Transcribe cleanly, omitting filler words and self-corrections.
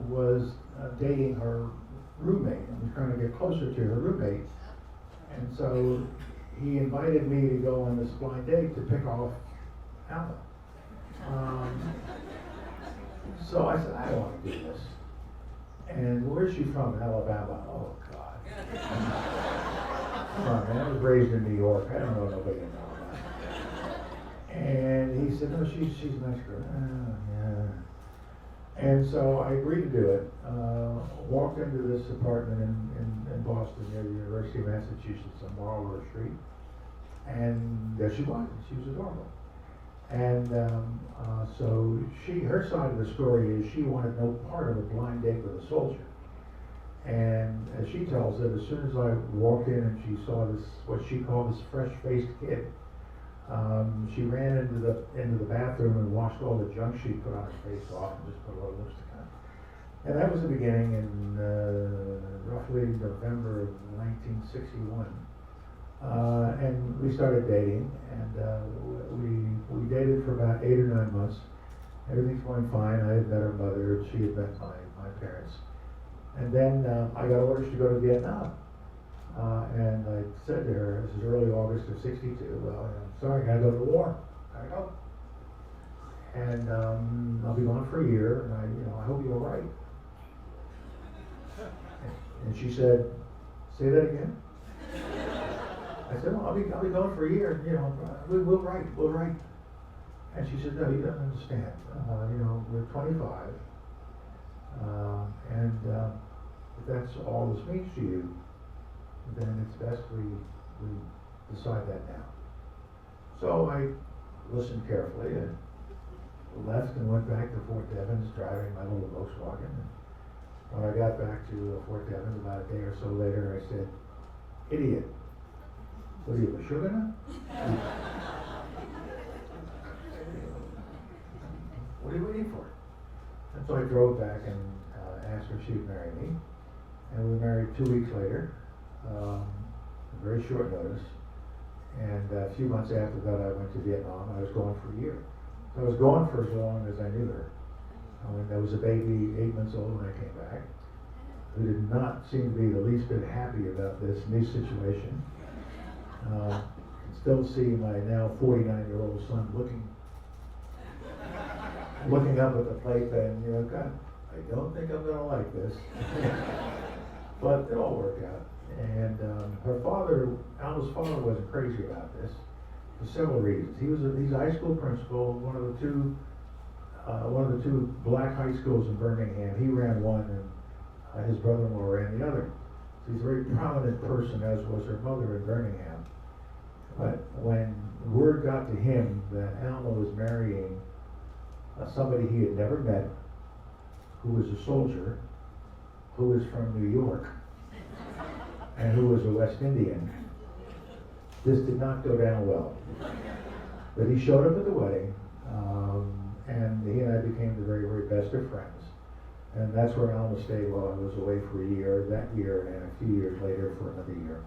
was dating her roommate and was trying to get closer to her roommate. And so he invited me to go on this blind date to pick off Alma. So I said, I don't want to do this. And where's she from? Alabama. Oh, God. Come on, man. I was raised in New York. I don't know nobody in Alabama. And he said, no, she's a nice girl. Oh, yeah. And so I agreed to do it. Walked into this apartment in Boston near the University of Massachusetts on Marlborough Street. And there she was. She was adorable. And so her side of the story is she wanted no part of a blind date with a soldier. And as she tells it, as soon as I walked in and she saw this, what she called this fresh-faced kid, she ran into the bathroom and washed all the junk she put on her face off and just put a little lipstick on. And that was the beginning in roughly November of 1961. And we started dating, and we dated for about 8 or 9 months. Everything's going fine. I had met her mother, she had met my parents. And then I got orders to go to Vietnam. And I said to her, this is early August of '62, well, I'm sorry, I gotta go to the war. Gotta go. And I'll be gone for a year, and I hope you're all right. And she said, say that again? I said, well, I'll be gone for a year, we'll write. And she said, no, you don't understand. We're 25. And if that's all this means to you, then it's best we decide that now. So I listened carefully and left and went back to Fort Devens driving my little Volkswagen. And when I got back to Fort Devens about a day or so later, I said, idiot, what are you, a sugar nut? What are you waiting for? And so I drove back and asked her if she would marry me. And we were married 2 weeks later, very short notice. And a few months after that, I went to Vietnam. I was gone for a year. So I was gone for as long as I knew her. There was a baby 8 months old when I came back, who did not seem to be the least bit happy about this new situation. I can still see my now 49-year-old son looking up at the playpen, God, I don't think I'm going to like this. But it all worked out. And Alma's father wasn't crazy about this for several reasons. He's a high school principal, one of the two black high schools in Birmingham. He ran one, and his brother-in-law ran the other. So he's a very prominent person, as was her mother in Birmingham. But when word got to him that Alma was marrying somebody he had never met, who was a soldier, who was from New York, and who was a West Indian, this did not go down well. But he showed up at the wedding, and he and I became the very, very best of friends. And that's where Alma stayed while I was away for a year, that year, and a few years later for another year.